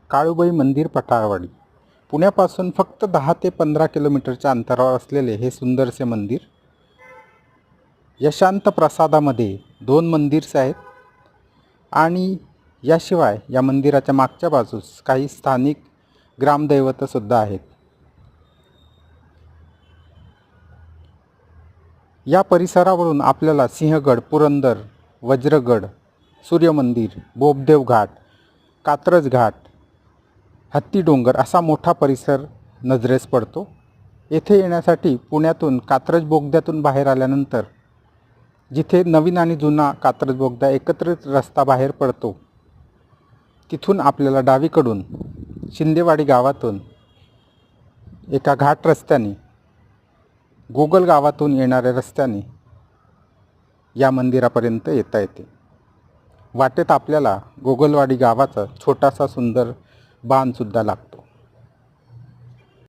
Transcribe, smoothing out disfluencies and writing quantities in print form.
काळूबाई मंदिर पठारवाडी. पुण्यापासून फक्त 10 ते 15 किलोमीटरच्या अंतरावर असलेले हे सुंदरसे मंदिर. यशांत प्रसादामध्ये 2 मंदिर्स आहेत आणि याशिवाय या मंदिराच्या मागच्या बाजूस काही स्थानिक ग्रामदैवतसुद्धा आहेत. या परिसरावरून आपल्याला सिंहगड, पुरंदर, वज्रगड, सूर्यमंदिर, बोबदेव घाट, कात्रज घाट, हत्ती डोंगर असा मोठा परिसर नजरेस पडतो. येथे येण्यासाठी पुण्यातून कात्रज बोगद्यातून बाहेर आल्यानंतर जिथे नवीन आणि जुना कात्रज बोगदा एकत्रित रस्ता बाहेर पडतो, तिथून आपल्याला डावीकडून शिंदेवाडी गावातून एका घाट रस्त्याने, गोगल गावातून येणाऱ्या रस्त्याने या मंदिरापर्यंत येता येते. वाटेत आपल्याला गोगलवाडी गावाचा छोटासा सुंदर बांधसुद्धा लागतो.